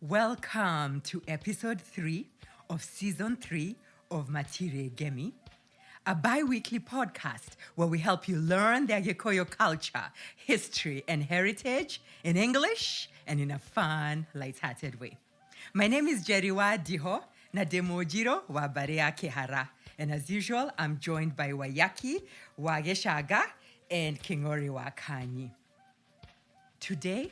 Welcome to episode 3 of season 3 of Matire Gemi, a bi-weekly podcast where we help you learn the Agîkûyû culture, history, and heritage in English and in a fun, light-hearted way. My name is Jeriwa Diho Nademojiro wa Barea Kehara, and as usual, I'm joined by Wayaki Wageshaga and Kingori Wakanyi. Today,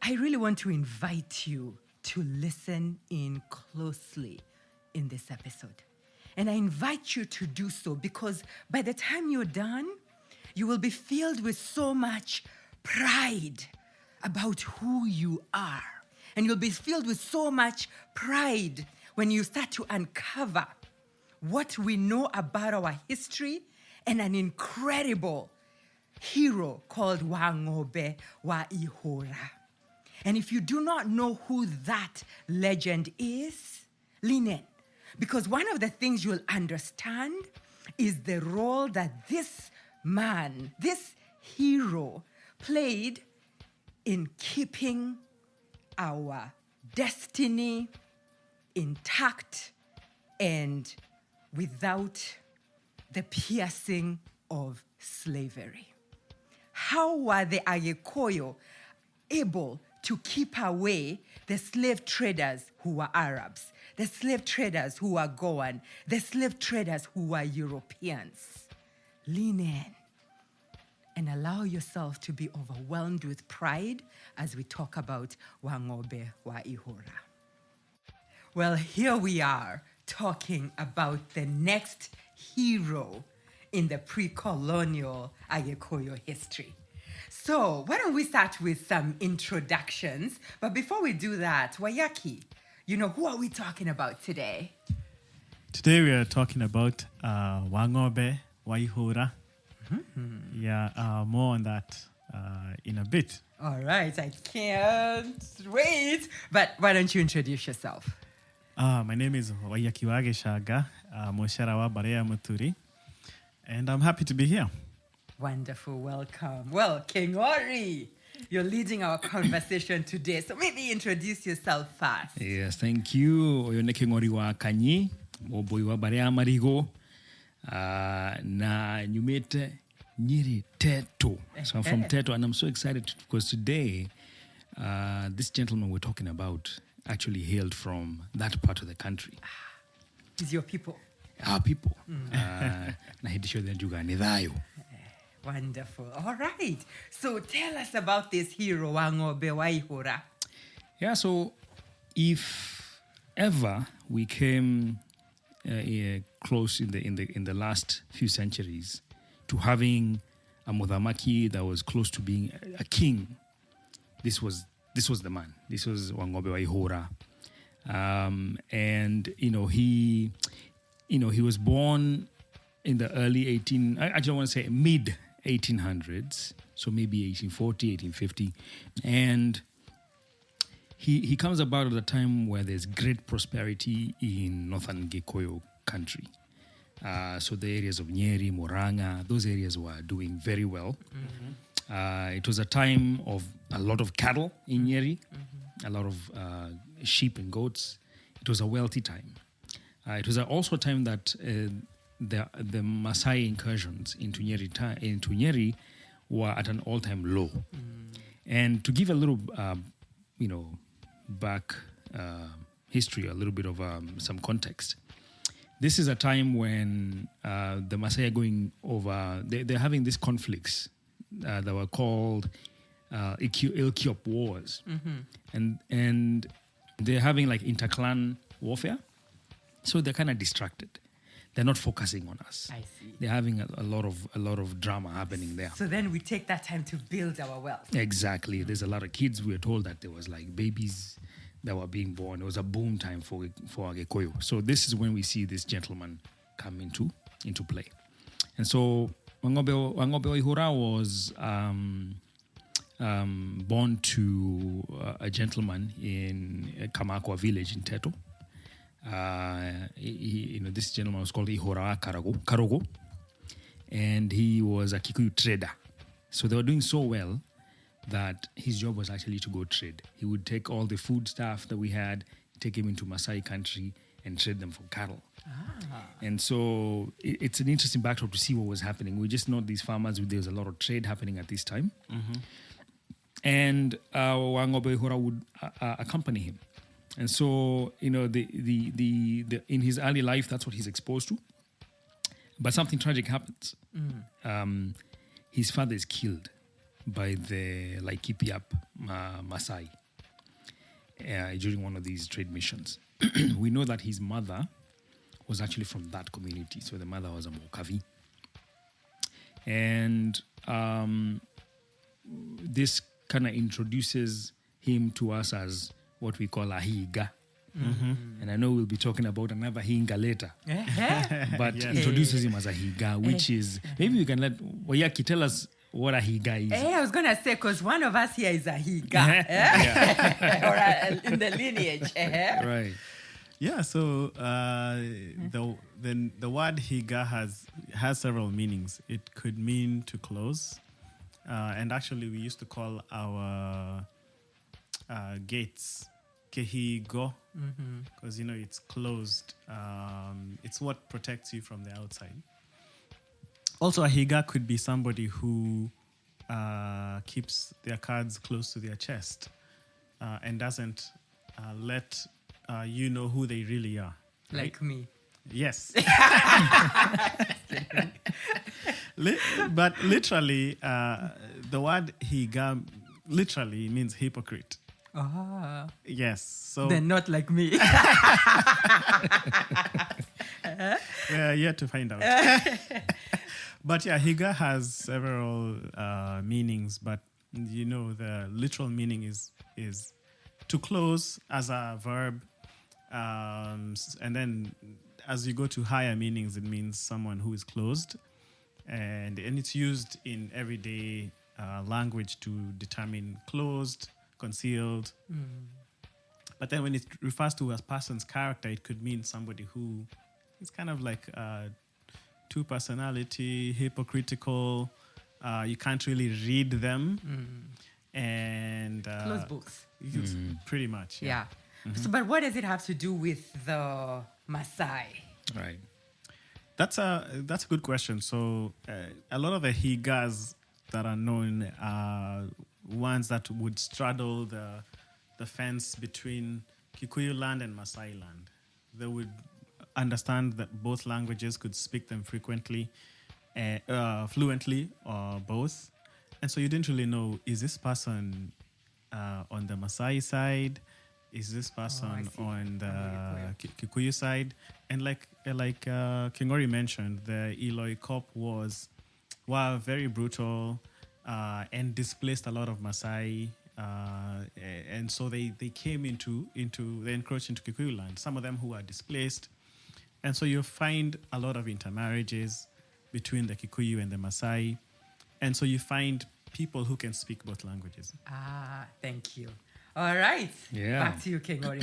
I really want to invite you to listen in closely in this episode. And I invite you to do so because by the time you're done, you will be filled with so much pride about who you are. And you'll be filled with so much pride when you start to uncover what we know about our history and an incredible hero called Wang'ombe wa Ihûra. And if you do not know who that legend is, lean in. Because one of the things you'll understand is the role that this man, this hero, played in keeping our destiny intact and without the piercing of slavery. How were the Agîkûyû able to keep away the slave traders who were Arabs, the slave traders who were Goan, the slave traders who were Europeans? Lean in and allow yourself to be overwhelmed with pride as we talk about Wang'ombe wa Ihûra. Well, here we are talking about the next hero in the pre-colonial Agîkûyû history. So why don't we start with some introductions? But before we do that, Wayaki, who are we talking about today? Today we are talking about Wang'ombe wa Ihûra. Mm-hmm. Yeah, more on that in a bit. All right, I can't wait. But why don't you introduce yourself? My name is Wayaki Wageshaga, Moshara wa Barea Muturi, and I'm happy to be here. Wonderful, welcome. Well, Kingori, you're leading our conversation today, so maybe introduce yourself first. Yes, thank you. Oyo ne Kingori Wakanyi, moboi wa Barea Marigo, na nyumete Nyeri Teto. So I'm from Teto, and I'm so excited because today, this gentleman we're talking about actually hailed from that part of the country. He's your people. Our people. Na hidisho the njuga nidhayo. Wonderful. All right. So tell us about this hero, Wang'ombe wa Ihûra. Yeah, so if ever we came close in the last few centuries to having a Muthamaki that was close to being a king, this was the man. This was Wang'ombe wa Ihûra. And he was born in the early I don't want to say mid 1800s, so maybe 1840, 1850. And he comes about at a time where there's great prosperity in northern Agîkûyû country. So the areas of Nyeri, Murang'a, those areas were doing very well. Mm-hmm. It was a time of a lot of cattle in Nyeri, a lot of sheep and goats. It was a wealthy time. It was also a time that the Maasai incursions into Nyeri were at an all-time low. And to give a little, back history, a little bit of some context, this is a time when the Maasai are going over, they're having these conflicts that were called Ilkiop Wars. Mm-hmm. And they're having like interclan warfare. So they're kind of distracted. They're not focusing on us. I see. They're having a lot of drama happening there. So then we take that time to build our wealth. Exactly. There's a lot of kids. We were told that there was like babies that were being born. It was a boom time for Agîkûyû. So this is when we see this gentleman come into play. And so Wang'ombe wa Ihûra was born to a gentleman in Kamakwa village in Teto. This gentleman was called Ihûra Karogo, and he was a Kikuyu trader. So they were doing so well that his job was actually to go trade. He would take all the food stuff that we had, take him into Maasai country and trade them for cattle. And so it's an interesting backdrop to see what was happening. We just know these farmers, there was a lot of trade happening at this time. And Wang'ombe Ihûra would accompany him. And so, the in his early life, that's what he's exposed to. But something tragic happens. His father is killed by the Laikipiap Maasai during one of these trade missions. We know that his mother was actually from that community. So the mother was a Mokavi. And this kind of introduces him to us as what we call a higa. And I know we'll be talking about another hinga later. But introduces him as a higa, which is, maybe we can let Wayaki tell us what a higa is. I was going to say, because one of us here is a higa. Or in the lineage. Right. Yeah, so the word higa has several meanings. It could mean to close. And actually, we used to call our gates kehigo, because it's closed. It's what protects you from the outside. Also, a higa could be somebody who keeps their cards close to their chest and doesn't let you know who they really are. Like me. Yes. But literally, the word higa literally means hypocrite. Yes. So They're not like me. we're yet to find out. But yeah, higa has several meanings, but the literal meaning is to close as a verb, and then as you go to higher meanings, it means someone who is closed, and it's used in everyday language to determine closed, concealed. But then when it refers to a person's character, it could mean somebody who is kind of like two personality, hypocritical. You can't really read them. And Close books. Pretty much. Yeah. So, but what does it have to do with the Maasai? Right. That's a good question. So a lot of the higas that are known are ones that would straddle the fence between Kikuyu land and Maasai land. They would understand that both languages, could speak them frequently, fluently, or both. And so you didn't really know, is this person on the Maasai side? Is this person on the Kikuyu side? And like King Ori mentioned, the Eloi Cop wars were very brutal and displaced a lot of Maasai. And so they came they encroached into Kikuyu land, some of them who were displaced. And so you find a lot of intermarriages between the Kikuyu and the Maasai. And so you find people who can speak both languages. Thank you. All right. Yeah. Back to you, King Ori.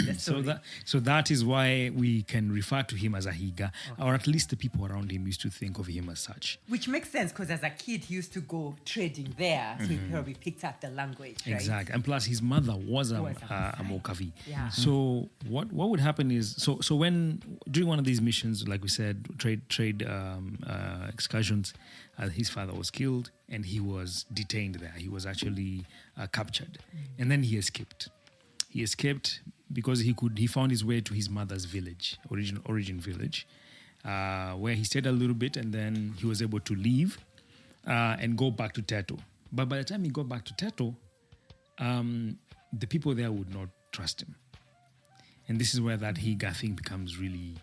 So that is why we can refer to him as a higa, or at least the people around him used to think of him as such. Which makes sense, because as a kid, he used to go trading there, so he probably picked up the language, right? Exactly. And plus, his mother was a Mokavi. Yeah. So what would happen is, so when, during one of these missions, like we said, trade excursions, his father was killed and he was detained there. He was actually captured. And then he escaped. He escaped because he found his way to his mother's village, origin village, where he stayed a little bit, and then he was able to leave and go back to Teto. But by the time he got back to Teto, the people there would not trust him. And this is where that higa thing becomes really,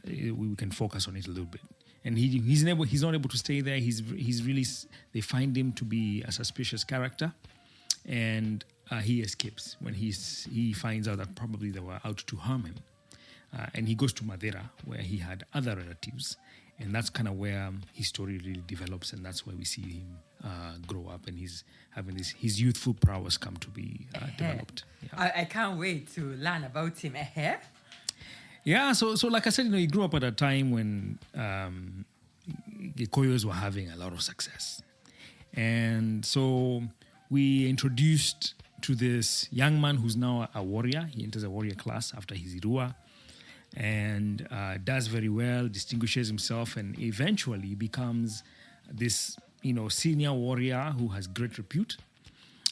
we can focus on it a little bit. And he's not able to stay there. They find him to be a suspicious character, and he escapes when he finds out that probably they were out to harm him. And he goes to Madeira, where he had other relatives, and that's kind of where his story really develops, and that's where we see him grow up, and he's having his youthful prowess come to be developed. Yeah. I can't wait to learn about him. Yeah, so like I said, he grew up at a time when Gikoyos were having a lot of success. And so we introduced to this young man who's now a warrior. He enters a warrior class after his Ihûra and does very well, distinguishes himself, and eventually becomes this, senior warrior who has great repute.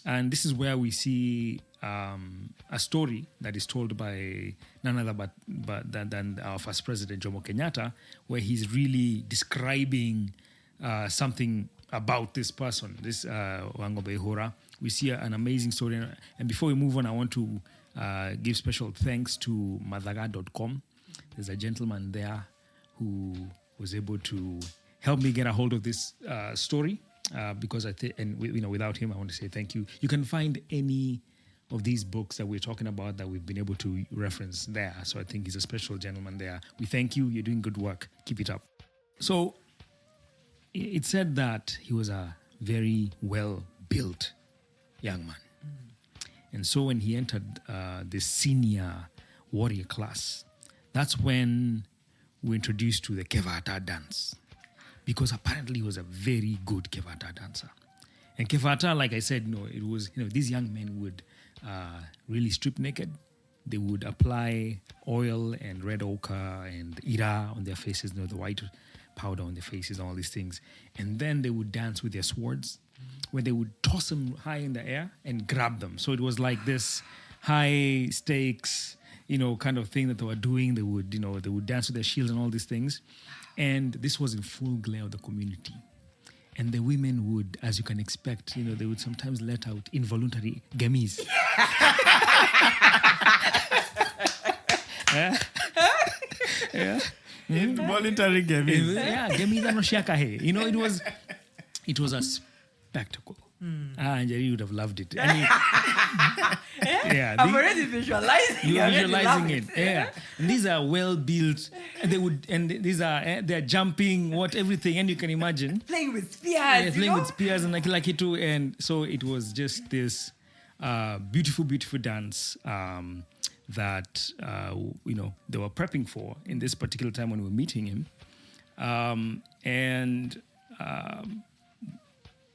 And this is where we see a story that is told by none other than our first president, Jomo Kenyatta, where he's really describing something about this person, this Wang'ombe Ihûra. We see an amazing story. And before we move on, I want to give special thanks to Madhaga.com. There's a gentleman there who was able to help me get a hold of this story. Because without him, I want to say thank you. You can find any of these books that we're talking about that we've been able to reference there. So I think he's a special gentleman there. We thank you. You're doing good work. Keep it up. So it said that he was a very well-built young man. And so when he entered the senior warrior class, that's when we're introduced to the Kevata dance. Because apparently he was a very good Kevata dancer. And Kevata, like I said, it was, these young men would really strip naked. They would apply oil and red ochre and ira on their faces, the white powder on their faces, all these things. And then they would dance with their swords, where they would toss them high in the air and grab them. So it was like this high stakes, kind of thing that they were doing. They would dance with their shields and all these things. And this was in full glare of the community. And the women would, as you can expect, they would sometimes let out involuntary gamis. Yeah. Involuntary gamis. Yeah, gamis are no shiakahe. It was a spectacle. Anjali would have loved it. I'm already visualizing. You're visualizing it. Yeah. And these are well built, and they're jumping, everything, and you can imagine playing with spears. Yeah, playing with spears and like it too. And so it was just this beautiful, beautiful dance that they were prepping for in this particular time when we were meeting him.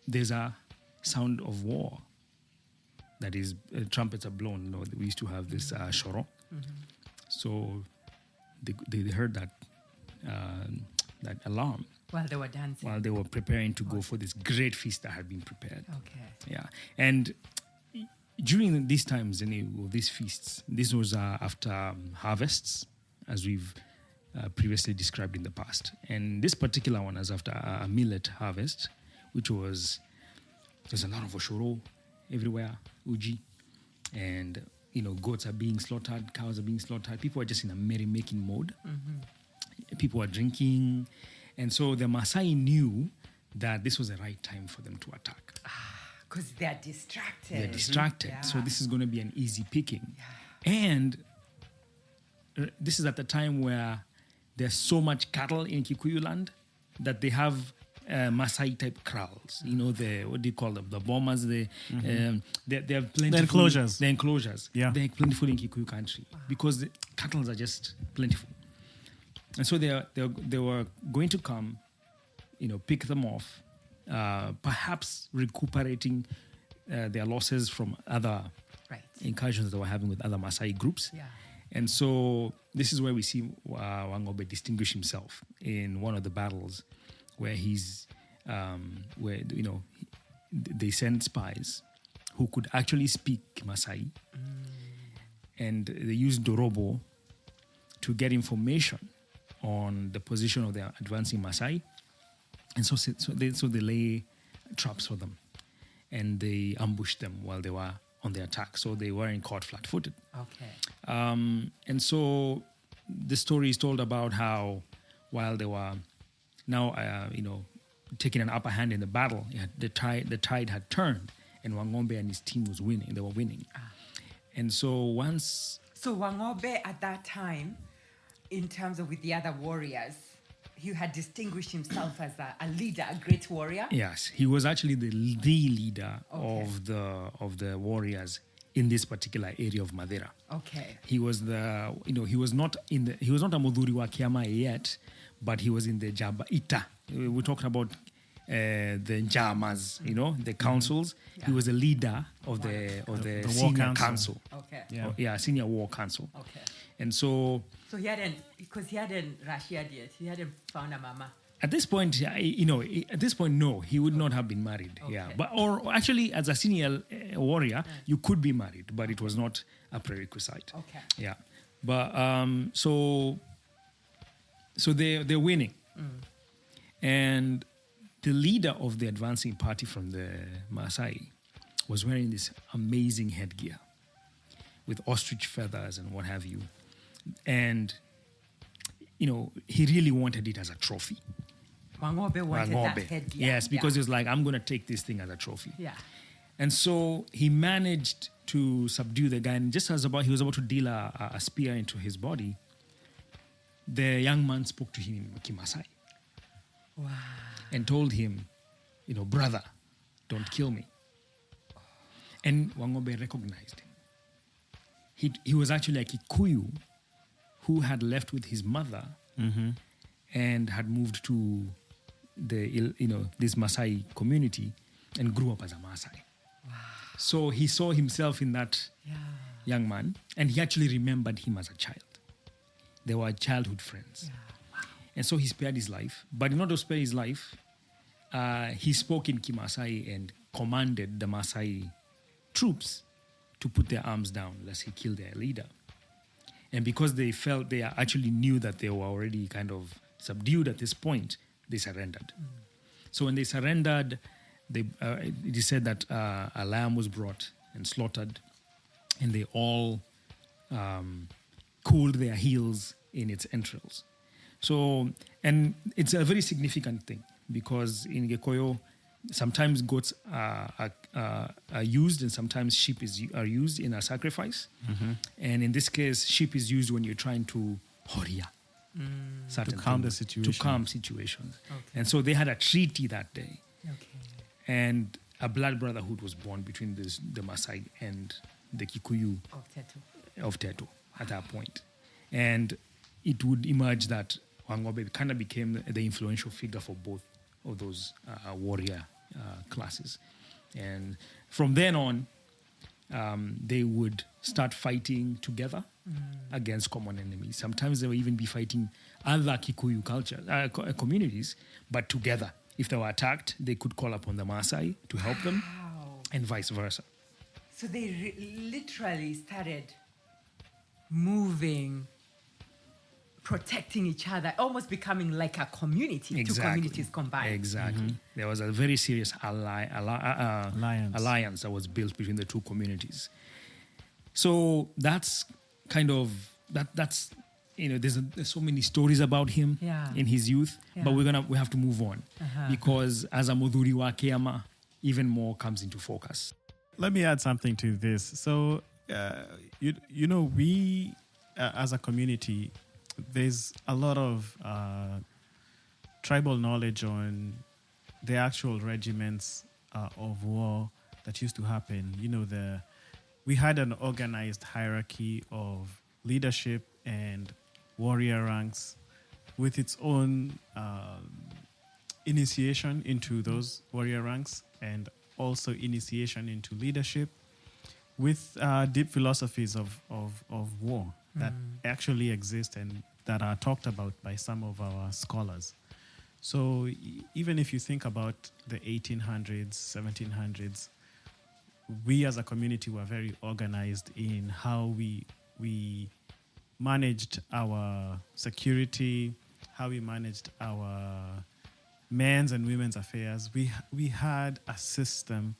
There's a sound of war. That is, trumpets are blown. We used to have this shoro. So they heard that alarm while they were dancing. While they were preparing to go for this great feast that had been prepared. Okay. Yeah, and during these times, these feasts, this was after harvests, as we've previously described in the past. And this particular one is after a millet harvest, which was, there's a lot of oshoro everywhere, uji, and goats are being slaughtered, cows are being slaughtered. People are just in a merrymaking mode. People are drinking, and so the Maasai knew that this was the right time for them to attack. Because they're distracted. They're distracted, Yeah. so this is going to be an easy picking. Yeah. And this is at the time where there's so much cattle in Kikuyu land that they have Maasai type kraals. What do you call them? The bombers. They have plentiful. The enclosures. The enclosures. Yeah. They're plentiful in Kikuyu country because the cattle are just plentiful. And so they were going to come, pick them off, perhaps recuperating their losses from other incursions that they were having with other Maasai groups. Yeah. And so this is where we see Wang'ombe distinguish himself in one of the battles where they sent spies who could actually speak Maasai, and they used Dorobo to get information on the position of the advancing Maasai, and so they lay traps for them, and they ambushed them while they were on the attack. So they weren't caught flat-footed. Okay. And so the story is told about how while they were now, taking an upper hand in the battle, the tide had turned, and Wang'ombe and his team was winning. They were winning. And so So Wang'ombe at that time, in terms of with the other warriors, he had distinguished himself as a leader, a great warrior. Yes, he was actually the leader of the warriors in this particular area of Madeira. Okay. He was he was not a Mudhuri wa Kiama yet, but he was in the Jaba Ita. We're talking about the Njamas, the councils. He was a leader of the war senior council. council. Okay. Yeah. Senior war council. Okay. And so So he hadn't rushed yet. He hadn't found a mama. at this point, no, he would not have been married. Yeah, Okay. or actually, as a senior warrior, you could be married, but it was not a prerequisite. Okay. Yeah, but so they're winning, and the leader of the advancing party from the Maasai was wearing this amazing headgear with ostrich feathers and what have you, and he really wanted it as a trophy. Wang'ombe wanted that headgear. Yes, because he was like, I'm going to take this thing as a trophy. Yeah. And so he managed to subdue the guy. And just as he was about to deal a spear into his body, the young man spoke to him in Kimasai. Wow. And told him, brother, don't kill me. And Wang'ombe recognized him. He was actually a Agîkûyû who had left with his mother and had moved to this Maasai community and grew up as a Maasai. Wow. So he saw himself in that young man, and he actually remembered him as a child. They were childhood friends. Yeah. Wow. And so he spared his life. But in order to spare his life, he spoke in Kimasai and commanded the Maasai troops to put their arms down lest he kill their leader. And because they actually knew that they were already kind of subdued at this point, they surrendered. So when they surrendered, it is said that a lamb was brought and slaughtered, and they all cooled their heels in its entrails. So, and it's a very significant thing because in Gikoyo, sometimes goats are used and sometimes sheep are used in a sacrifice. And in this case, sheep is used when you're trying to horia. To calm the situation. To calm situations. Okay. And so they had a treaty that day. Okay. And a blood brotherhood was born between the Maasai and the Kikuyu of Teto at that point. And it would emerge that Wang'ombe kind of became the influential figure for both of those warrior classes. And from then on, they would start fighting together against common enemies. Sometimes they would even be fighting other Kikuyu communities, but together. If they were attacked, they could call upon the Maasai to help them, and vice versa. So they literally started moving, protecting each other, almost becoming like a community, two communities combined. Exactly. There was a very serious alliance that was built between the two communities. So that's kind of, that's there's so many stories about him in his youth, but we have to move on because as a Mudhuri wa Kiama, even more comes into focus. Let me add something to this. So, we as a community, there's a lot of tribal knowledge on the actual regiments of war that used to happen. We had an organized hierarchy of leadership and warrior ranks with its own initiation into those warrior ranks and also initiation into leadership with deep philosophies of war that actually exist and that are talked about by some of our scholars. So even if you think about the 1800s, 1700s, we as a community were very organized in how we managed our security, how we managed our men's and women's affairs. We had a system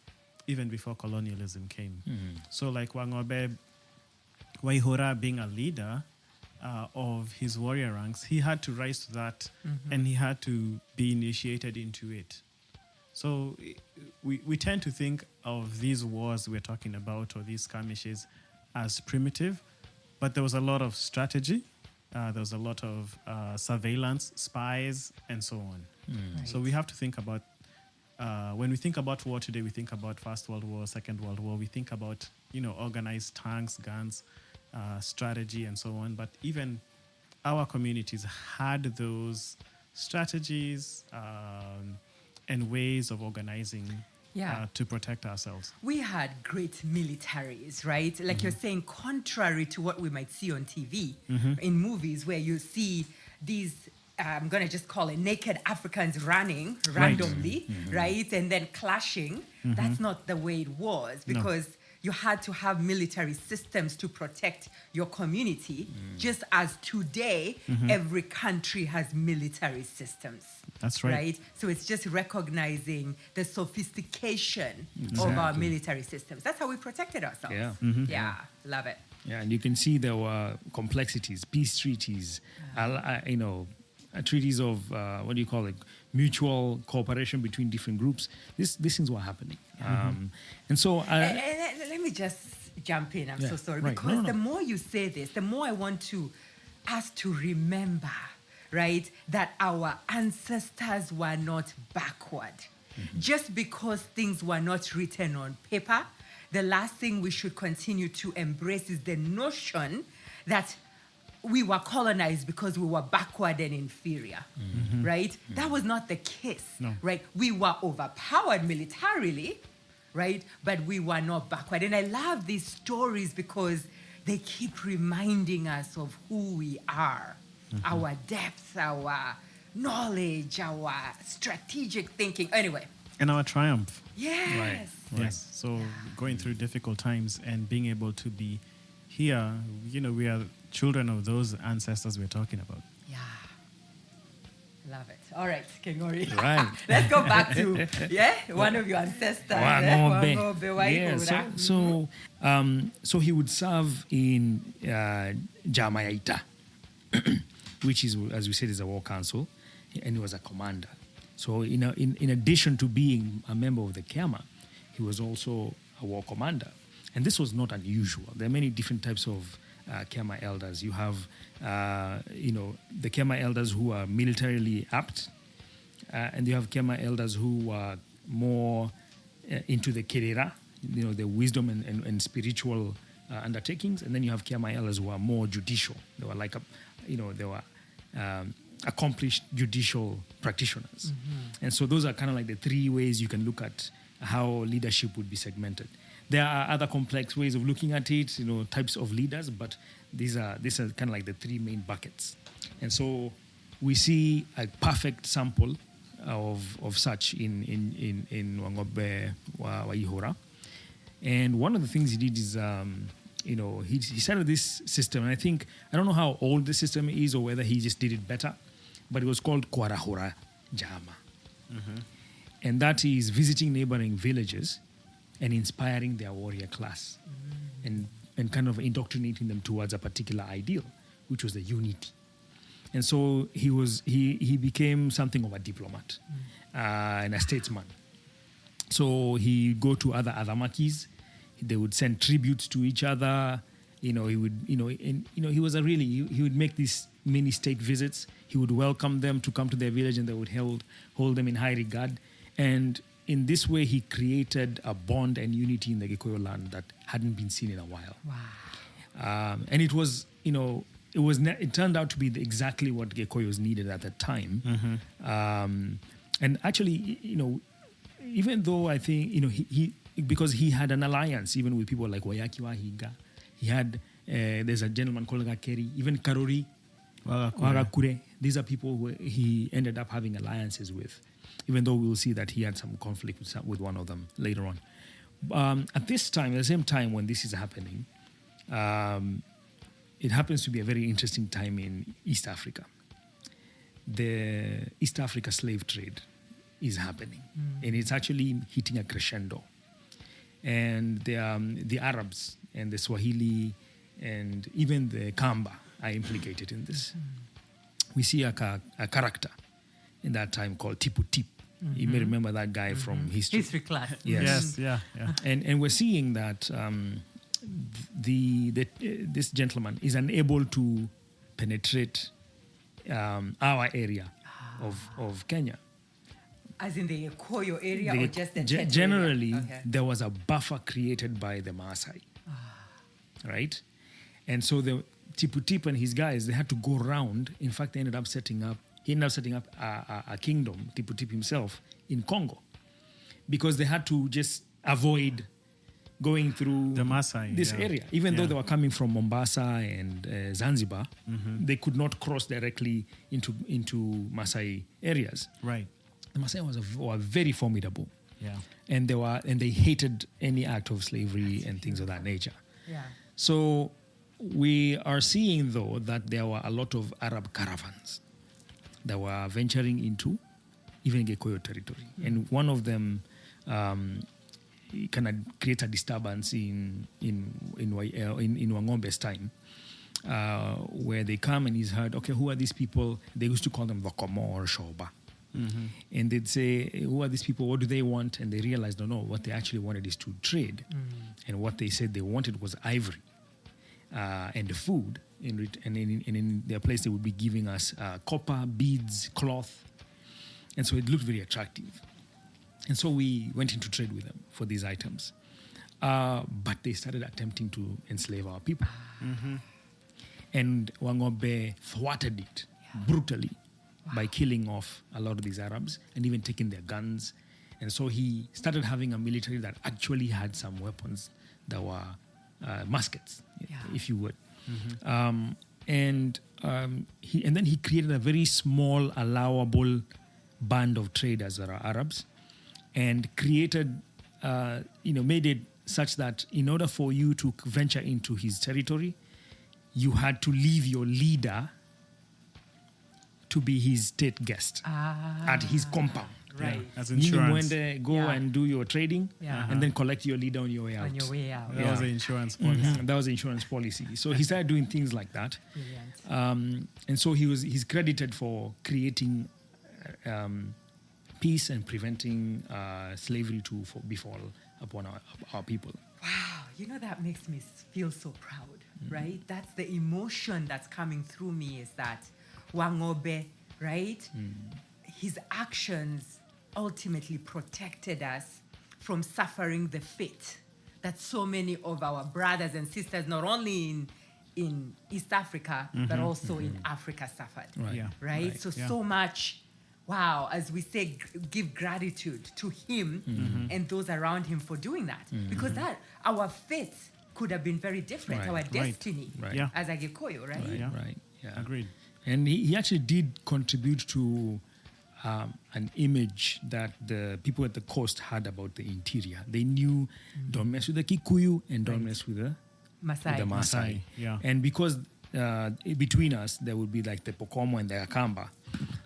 even before colonialism came. So like Wang'ombe, Ihûra being a leader of his warrior ranks, he had to rise to that and he had to be initiated into it. So we tend to think of these wars we're talking about or these skirmishes as primitive, but there was a lot of strategy, there was a lot of surveillance, spies, and so on. Right. So we have to think about, when we think about war today, we think about First World War, Second World War, we think about, organized tanks, guns, strategy, and so on. But even our communities had those strategies, and ways of organizing Yeah. to protect ourselves. We had great militaries, right? Like you're saying, contrary to what we might see on TV, in movies where you see these, I'm going to just call it naked Africans running randomly, right? And then clashing. That's not the way it was, because you had to have military systems to protect your community, just as today, every country has military systems. That's right. Right? So it's just recognizing the sophistication of our military systems. That's how we protected ourselves. Yeah. Yeah, love it. Yeah, and you can see there were complexities, peace treaties, treaties of what do you call it, mutual cooperation between different groups. These things were happening, and so Let me just jump in. I'm so sorry, right. because No. the more you say this, the more I want us to remember, right, that our ancestors were not backward. Just because things were not written on paper, the last thing we should continue to embrace is the notion that we were colonized because we were backward and inferior, right? That was not the case, right? We were overpowered militarily, right? But we were not backward. And I love these stories because they keep reminding us of who we are, our depth, our knowledge, our strategic thinking. Anyway. And our triumph. Yes. Right. Yes. So going through difficult times and being able to be here, we are children of those ancestors we're talking about. Yeah. Love it. All right, Kengori. Right. Let's go back to, one of your ancestors. Wang'ombe. Wang'ombe. Yeah, so he would serve in Jamayaita, which is, as we said, is a war council, and he was a commander. So in addition to being a member of the Kema, he was also a war commander. And this was not unusual. There are many different types of Kema elders. You have, the Kema elders who are militarily apt, and you have Kema elders who are more into the kerera, the wisdom and spiritual undertakings. And then you have Kema elders who are more judicial. They were like, accomplished judicial practitioners. And so those are kind of like the three ways you can look at how leadership would be segmented. There are other complex ways of looking at it, types of leaders, but these are kind of like the three main buckets. And so we see a perfect sample of such in Wang'ombe wa Ihûra. And one of the things he did is, he started this system. And I don't know how old the system is or whether he just did it better, but it was called Kwarahura Jama. And that is visiting neighboring villages and inspiring their warrior class and kind of indoctrinating them towards a particular ideal, which was the unity. And so he became something of a diplomat and a statesman. So he'd go to other Adhamakis. They would send tributes to each other. He would, he was he would make these mini state visits. He would welcome them to come to their village, and they would hold them in high regard. And in this way, he created a bond and unity in the Agîkûyû land that hadn't been seen in a while. Wow. And it was, it turned out to be exactly what Agîkûyûs needed at that time. And actually, even though I think, he because he had an alliance even with people like Wayaki Wahiga. He had, there's a gentleman called Gakeri, even Karori, Wagakure. These are people who he ended up having alliances with, even though we'll see that he had some conflict with one of them later on. At this time, at the same time when this is happening, it happens to be a very interesting time in East Africa. The East Africa slave trade is happening, and it's actually hitting a crescendo. And the Arabs and the Swahili and even the Kamba are implicated in this. We see a character in that time called Tipu Tip. You may remember that guy from history. History class. Yes, yeah. And we're seeing that this gentleman is unable to penetrate our area of Kenya. As in the Koyo area or just the generally, area? Okay. there was a buffer created by the Maasai, right? And so the Tipu Tip and his guys, they had to go around. In fact, they ended up setting up he ended up setting up a kingdom, Tipu himself, in Congo, because they had to just avoid going through The Maasai, this yeah. area. Even though Yeah. they were coming from Mombasa and Zanzibar, they could not cross directly into Maasai areas. Right. The Maasai were very formidable. Yeah. And they hated any act of slavery and things of that nature. Yeah. So we are seeing, though, that there were a lot of Arab caravans that were venturing into even Gikuyu territory. And one of them kind of creates a disturbance in Wang'ombe's time, where they come and he's heard, okay, who are these people? They used to call them Vokomo or Shoba. And they'd say, who are these people? What do they want? And they realized, no, what they actually wanted is to trade. And what they said they wanted was ivory and food. And in their place, they would be giving us copper, beads, cloth. And so it looked very attractive. And so we went into trade with them for these items. But they started attempting to enslave our people. And Wang'ombe thwarted it brutally by killing off a lot of these Arabs and even taking their guns. And so he started having a military that actually had some weapons that were muskets, if you would. And then he created a very small, allowable band of traders that are Arabs, and created, made it such that in order for you to venture into his territory, you had to leave your leader to be his state guest at his compound. Right. As Nyinyi insurance. mwende, go Yeah. and do your trading, Yeah. and then collect your leader on your way out. On your way out. That was the insurance policy. That was the insurance policy. So he started doing things like that. Brilliant. And so he's credited for creating peace and preventing slavery to befall upon our people. Wow, that makes me feel so proud, right? That's the emotion that's coming through me, is that Wang'ombe, right? His actions ultimately protected us from suffering the fate that so many of our brothers and sisters, not only in East Africa, but also in Africa, suffered. Right. Yeah. Right? So much, wow, as we say, give gratitude to him and those around him for doing that. Because our fate could have been very different, Right. our Right. destiny Yeah. as Agîkûyû, right? Yeah. Right. Yeah. Agreed. And he actually did contribute to an image that the people at the coast had about the interior. They knew don't mess with the Kikuyu and don't mess with the Maasai. Maasai. Maasai, yeah. And because between us, there would be like the Pokomo and the Akamba.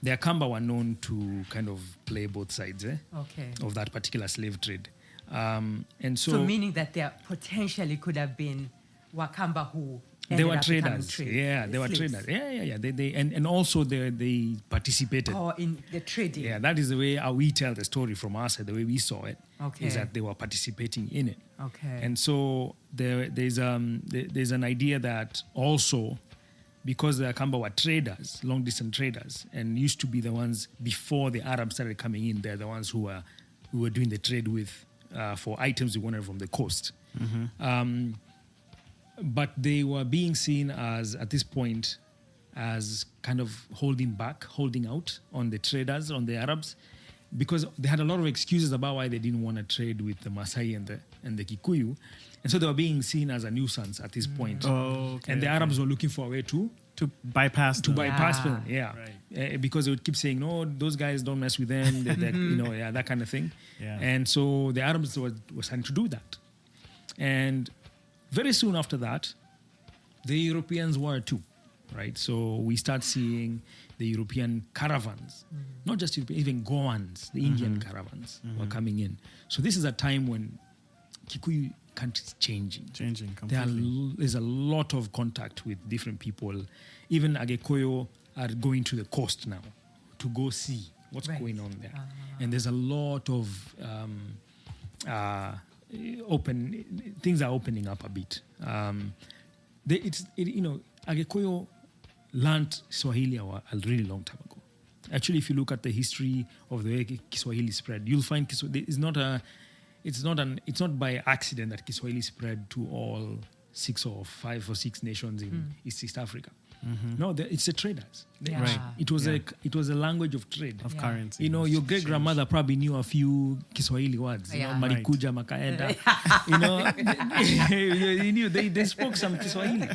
The Akamba were known to kind of play both sides Okay. of that particular slave trade. And So meaning that there potentially could have been Wakamba who they ended were up becoming traders. They were slaves. traders. Yeah. They and also they participated. Or in the trading. Yeah, that is the way we tell the story from our side. The way we saw it Okay. is that they were participating in it. Okay. And so there's an idea that also, because the Akamba were traders, long distance traders, and used to be the ones before the Arabs started coming in, they're the ones who were doing the trade with for items we wanted from the coast. But they were being seen as, at this point, as kind of holding out on the traders, on the Arabs, because they had a lot of excuses about why they didn't want to trade with the Maasai and the Kikuyu. And so they were being seen as a nuisance at this point. Oh, okay, And the okay. Arabs were looking for a way to bypass them. bypass them. Yeah. Right. Because they would keep saying, no, those guys don't mess with them, that kind of thing. Yeah. And so the Arabs were starting to do that. And very soon after that, the Europeans were too, right? So we start seeing the European caravans, not just European, even Goans, the Indian caravans were coming in. So this is a time when Kikuyu country is changing. Changing completely. There's a lot of contact with different people. Even Agîkûyû are going to the coast now to go see what's Right. going on there. And there's a lot of things are opening up a bit. Agîkûyû learned Swahili a really long time ago. Actually, if you look at the history of the way Kiswahili spread, you'll find it's not by accident that Kiswahili spread to all 5 or 6 nations in East Africa. No, it's the traders. Yeah. Right. It was Yeah. it was a language of trade. Of Yeah. currency. You know, your great grandmother probably knew a few Kiswahili words. You Yeah. know, marikuja, makaenda. You know, you knew they spoke some Kiswahili.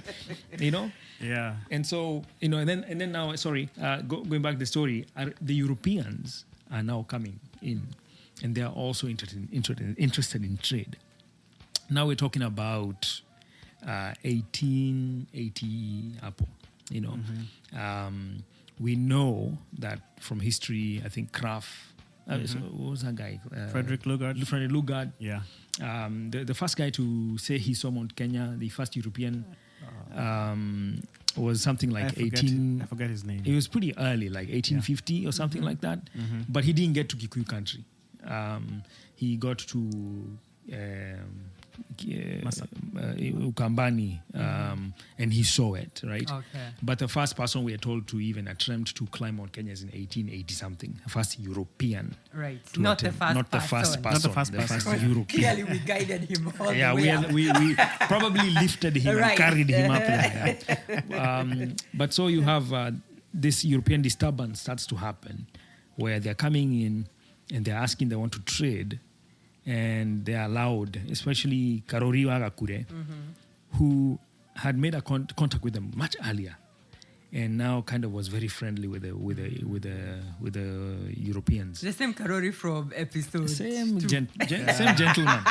You know, Yeah. and so you know, and then now, sorry, going back to the story, the Europeans are now coming in, and they are also interested in trade. Now we're talking about 1880 Apple. You know, we know that from history. I think Kraft. So what was that guy? Frederick Lugard. Frederick Lugard. Yeah. The first guy to say he saw Mount Kenya, the first European, was something like I forget his name. It was pretty early, like 1850 or something like that. But he didn't get to Kikuyu country. He got to Ukambani, and he saw it, right? Okay. But the first person we are told to even attempt to climb Mount Kenya is in 1880 something. The first European. Right. to Not the attempt. first Not the first person. Not the first person. first European. Clearly, we guided him all Yeah, the way up. we probably lifted him Right. and carried him up there. Yeah. But so you have this European disturbance starts to happen where they're coming in and they're asking they want to trade, and they're allowed, especially Karori Agîkûyû, who had made a contact with them much earlier, and now kind of was very friendly with the Europeans. The same Karori from episode Same 2. same gentleman.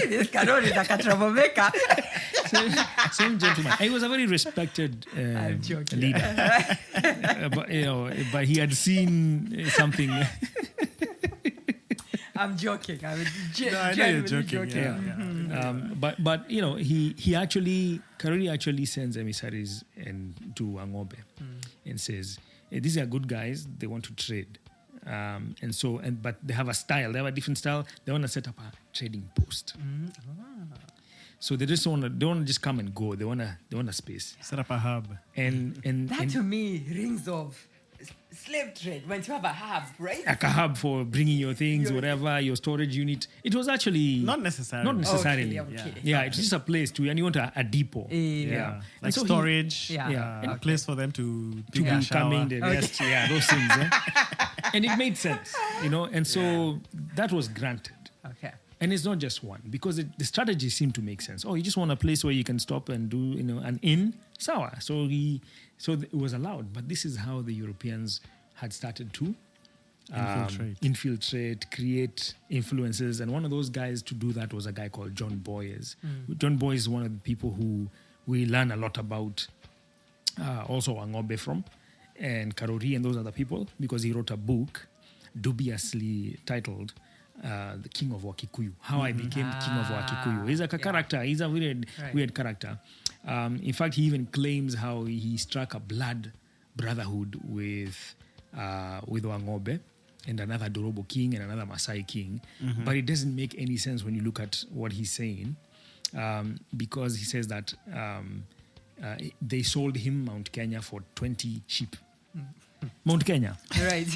This Karori is like a troublemaker. Same gentleman. He was a very respected I'm joking. leader, but he had seen something. I'm joking. I mean, No, I know you're joking. Yeah. But he actually Karori actually sends emissaries to Wang'ombe and says, hey, these are good guys. They want to trade, but they have a style. They have a different style. They want to set up a trading post. So they just don't want to just come and go. They want a space. Set up a hub. And That to me rings of slave trade when you have a hub, right? like a hub for bringing your things, whatever, your storage unit. It was actually Not necessarily. Not necessarily. Okay. Yeah, it's just a place and you want a depot. Yeah. And Like so he- storage. Yeah. A place for them to to take a be shower. coming, the rest, those things. And it made sense, and so that was granted. Okay. And it's not just one, because the strategy seemed to make sense. Oh, you just want a place where you can stop and do, an inn, sour. So it was allowed. But this is how the Europeans had started to infiltrate, create influences. And one of those guys to do that was a guy called John Boyes. John Boyes is one of the people who we learn a lot about, also Wang'ombe from, and Karori and those other people, because he wrote a book dubiously titled The King of Agîkûyû, How I Became King of Agîkûyû. He's like a character. He's a weird character. In fact, he even claims how he struck a blood brotherhood with Wang'ombe and another Dorobo king and another Maasai king. But it doesn't make any sense when you look at what he's saying, because he says that they sold him Mount Kenya for 20 sheep. Mount Kenya. Right.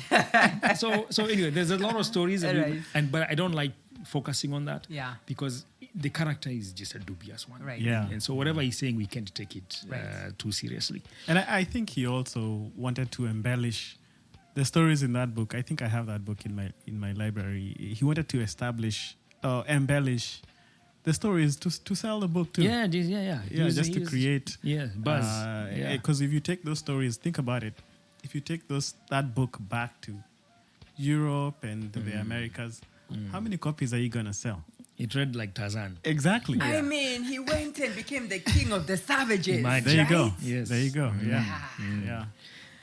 So anyway, there's a lot of stories, Right. but I don't like focusing on that. Yeah. Because the character is just a dubious one. Right. Yeah. And so whatever he's saying, we can't take it Right. too seriously. And I think he also wanted to embellish the stories in that book. I think I have that book in my library. He wanted to embellish the stories to sell the book too. Yeah. Just to create buzz. Because if you take those stories, think about it. If you take that book back to Europe and the Americas, how many copies are you gonna sell? It read like Tarzan. Exactly. I mean, he went and became the king of the savages. Imagine. There you go. right? Yes. There you go. Yeah.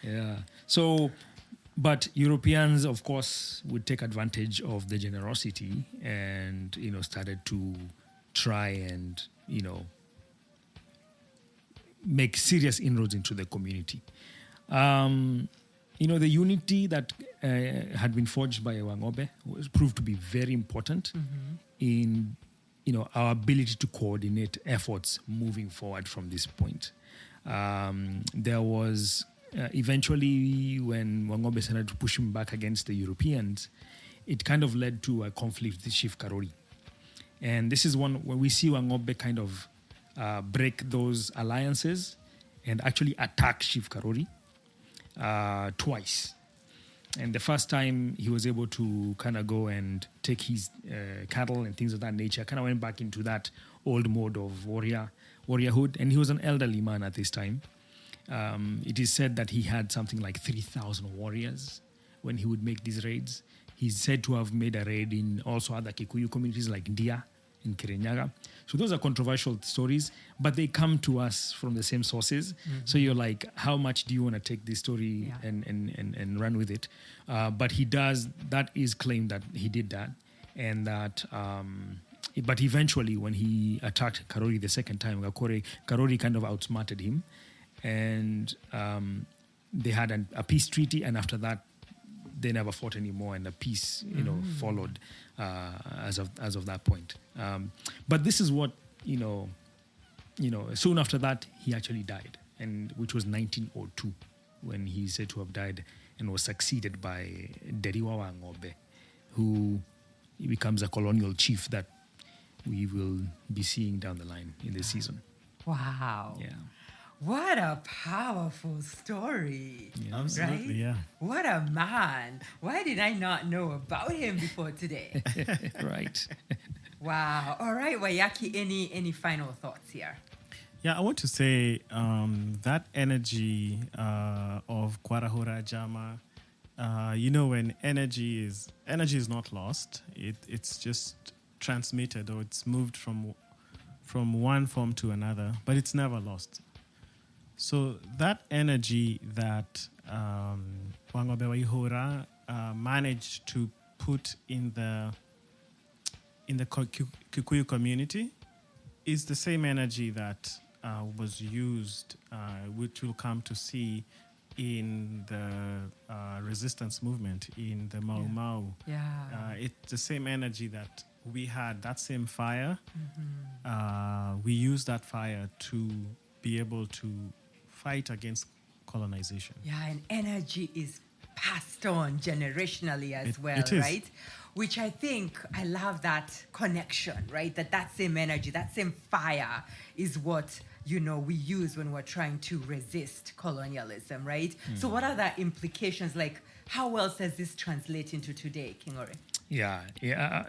Yeah. So, but Europeans, of course, would take advantage of the generosity and, started to try and, make serious inroads into the community. The unity that had been forged by Wang'ombe proved to be very important in, our ability to coordinate efforts moving forward from this point. There was eventually, when Wang'ombe started to push him back against the Europeans, it kind of led to a conflict with Chief Karori. And this is one where we see Wang'ombe kind of break those alliances and actually attack Chief Karori twice. And the first time he was able to kind of go and take his cattle and things of that nature, kind of went back into that old mode of warriorhood. And he was an elderly man at this time. It is said that he had something like 3,000 warriors when he would make these raids. He's said to have made a raid in also other Kikuyu communities like Ndia in Kirinyaga. So those are controversial stories, but they come to us from the same sources. So you're like, how much do you want to take this story and run with it? But he does, that is claimed that he did that. And that, but eventually when he attacked Karori the second time, Karori kind of outsmarted him. And they had a peace treaty, and after that, they never fought anymore, and the peace, followed as of that point. But this is what soon after that he actually died, and which was 1902 when he's said to have died, and was succeeded by Deriwa Wang'ombe, who becomes a colonial chief that we will be seeing down the line in this season. Wow. Yeah. What a powerful story. Yeah, absolutely, right? yeah. What a man. Why did I not know about him before today? Right. Wow. All right, Wayaki, any final thoughts here? Yeah, I want to say that energy of Kwarahura Jama, when energy is not lost, it's just transmitted, or it's moved from one form to another, but it's never lost. So that energy that Wang'ombe wa Ihûra managed to put in the Kikuyu community is the same energy that was used, which we'll come to see in the resistance movement, in the Mau Mau. Yeah. It's the same energy that we had, that same fire. We used that fire to be able to fight against colonization. Yeah, and energy is passed on generationally as well, it is. right? Which I think, I love that connection, right? That same energy, that same fire is what, we use when we're trying to resist colonialism, right? So what are the implications? Like, how else does this translate into today, King Ore? Yeah.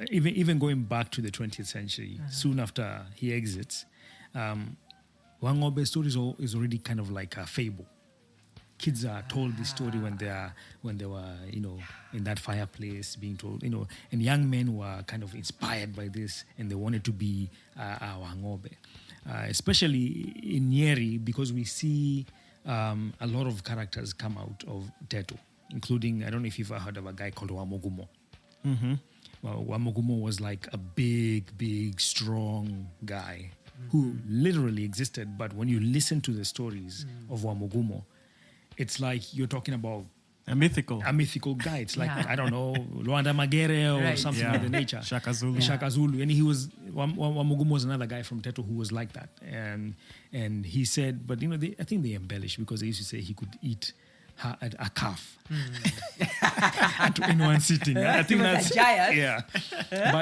Even going back to the 20th century, soon after he exits, Wang'ombe's story is already kind of like a fable. Kids are told this story when they were in that fireplace being told, and young men were kind of inspired by this, and they wanted to be a Wang'ombe, especially in Nyeri, because we see a lot of characters come out of Teto, including, I don't know if you've ever heard of a guy called Wamogumo. Well, Wamogumo was like a big, strong guy who literally existed. But when you listen to the stories of Wamogumo, it's like you're talking about A mythical guy. It's like, I don't know, Luanda Magere or something of the nature. Shaka Zulu. Shaka Zulu. And he was, Wamugumo was another guy from Teto who was like that. And he said, but I think they embellished, because they used to say he could eat a calf in one sitting. I think He was that's a giant. Yeah.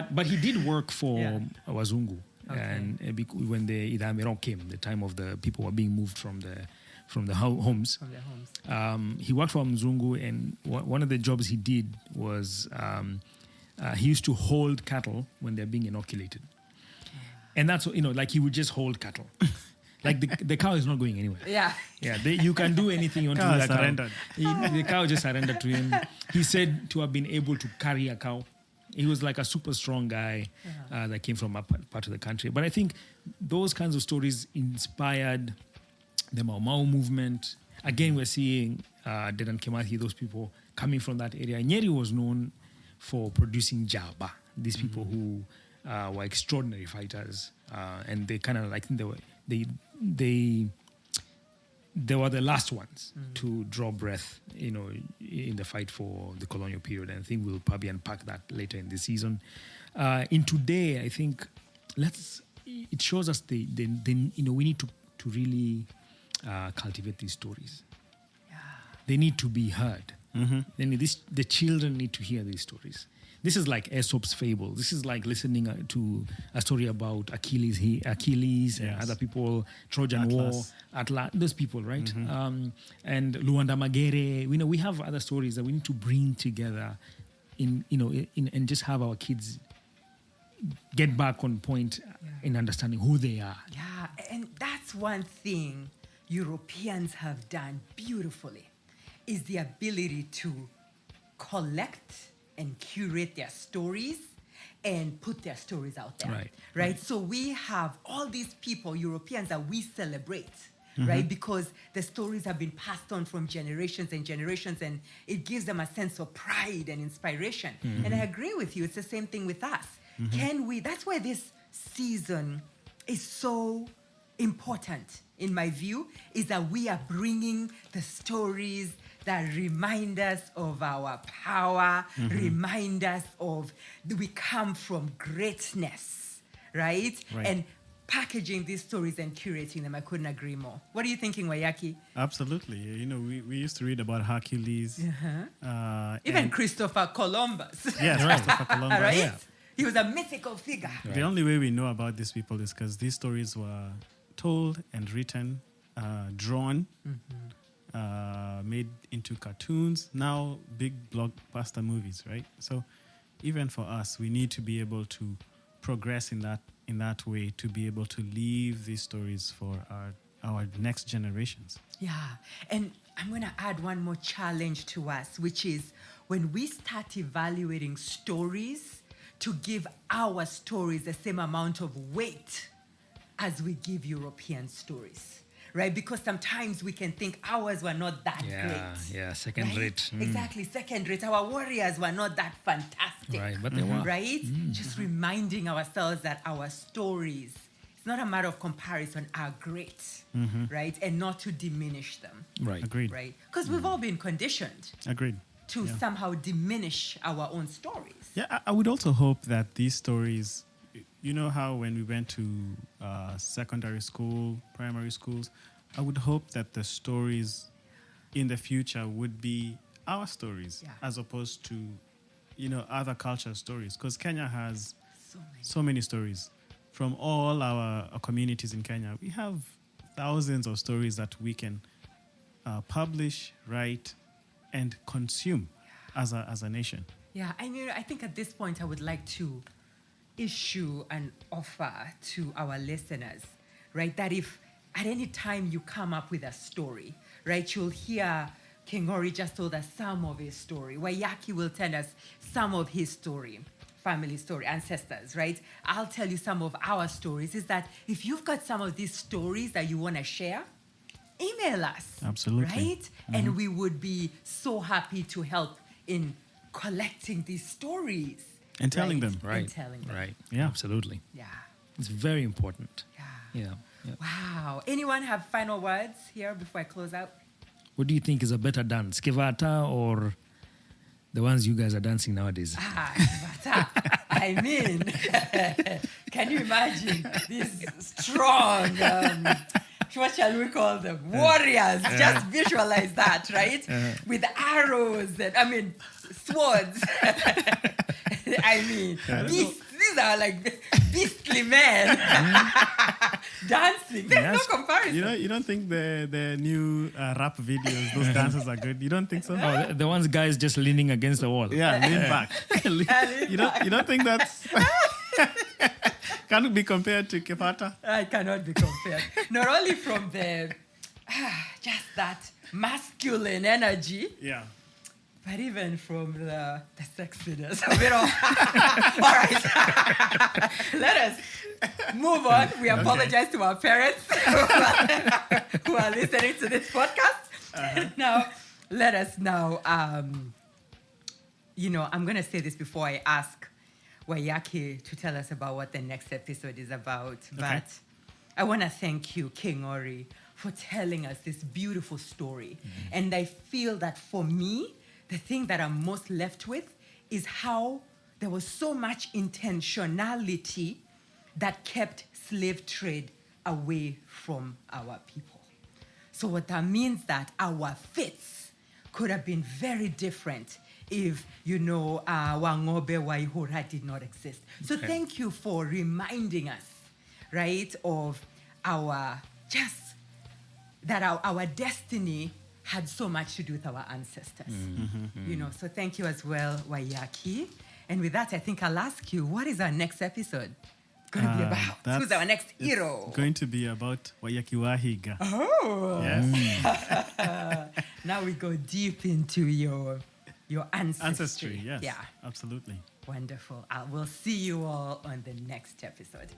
But he did work for Wazungu. Okay. And when the Idamiron came, the time of the people were being moved from the homes. From their homes. He worked for Mzungu, and one of the jobs he did was he used to hold cattle when they're being inoculated. And that's, like he would just hold cattle. Like the cow is not going anywhere. Yeah. Yeah, you can do anything you want to do with that surrendered. cow. The cow just surrendered to him. He said to have been able to carry a cow. He was like a super strong guy that came from a part of the country. But I think those kinds of stories inspired the Mau Mau movement. Again, we're seeing Dedan Kimathi, those people coming from that area. Nyeri was known for producing Jaba, these people who were extraordinary fighters. And they kind of, I think they were the last ones to draw breath, in the fight for the colonial period. And I think we'll probably unpack that later in the season. In today, I think it shows us we need to really cultivate these stories. Yeah. They need to be heard. The children need to hear these stories. this is like Aesop's fable. This is like listening to a story about Achilles and Yes. other people, Trojan Atlas. War, Atlas, those people, right? And Luanda Magere. We have other stories that we need to bring together and just have our kids get back on point in understanding who they are. Yeah, and that's one thing Europeans have done beautifully, is the ability to collect and curate their stories and put their stories out there. Right? So we have all these people, Europeans, that we celebrate, right? Because the stories have been passed on from generations and generations, and it gives them a sense of pride and inspiration. And I agree with you. It's the same thing with us. That's why this season is so important, in my view, is that we are bringing the stories that remind us of our power, remind us of we come from greatness, right? And packaging these stories and curating them. I couldn't agree more. What are you thinking, Wayaki? Absolutely. We used to read about Hercules. Even Christopher Columbus. Yes, Christopher Columbus. Right? Yeah. He was a mythical figure. The only way we know about these people is because these stories were told and written, drawn, made into cartoons, now big blockbuster movies, right? So even for us, we need to be able to progress in that way, to be able to leave these stories for our next generations. Yeah. And I'm going to add one more challenge to us, which is when we start evaluating stories, to give our stories the same amount of weight as we give European stories, right? Because sometimes we can think ours were not that great. Yeah, second rate. Exactly, second rate. Our warriors were not that fantastic. Right, but they were. Right? Just reminding ourselves that our stories, it's not a matter of comparison, are great, right? And not to diminish them. Right. Agreed. Right? Because we've all been conditioned Agreed. to somehow diminish our own stories. Yeah, I would also hope that these stories, you know how when we went to secondary school, primary schools, I would hope that the stories in the future would be our stories as opposed to, other culture stories. Because Kenya has so many stories. From all our communities in Kenya, we have thousands of stories that we can publish, write, and consume as a nation. Yeah, I think at this point I would like to issue an offer to our listeners, right? That if at any time you come up with a story, right, you'll hear King Ori just told us some of his story. Wayaki will tell us some of his story, family story, ancestors, right? I'll tell you some of our stories. Is that if you've got some of these stories that you want to share, email us. Absolutely. Right? And we would be so happy to help in collecting these stories. And telling them. And telling them. Right. Yeah. Absolutely. Yeah. It's very important. Yeah. Yeah. Wow. Anyone have final words here before I close out? What do you think is a better dance, Kevata or the ones you guys are dancing nowadays? But, I mean, can you imagine these strong, what shall we call them? Warriors. Just visualize that, right? With arrows and, swords. Beasts. These are like beastly men dancing. There's no comparison. You don't think the new rap videos, those dances are good? You don't think so? Oh, the ones guys just leaning against the wall. Yeah, lean back. You don't think that's can it be compared to Kepata? I cannot be compared. Not only from the just that masculine energy. Yeah. But even from the sexiness of it all. All right. Let us move on. We apologize to our parents who are listening to this podcast. Now, let us I'm going to say this before I ask Wayaki to tell us about what the next episode is about. But I want to thank you, King Ori, for telling us this beautiful story. And I feel that for me, the thing that I'm most left with is how there was so much intentionality that kept slave trade away from our people. So what that means that our fates could have been very different if, Wang'ombe wa Ihûra did not exist. So thank you for reminding us, right, of our destiny had so much to do with our ancestors. So thank you as well, Wayaki. And with that, I think I'll ask you, what is our next episode going to be about? Who's our next hero? It's going to be about Wayaki Wahiga. Oh. Yes. Now we go deep into your ancestry. Yes. Yeah. Absolutely. Wonderful. We'll see you all on the next episode.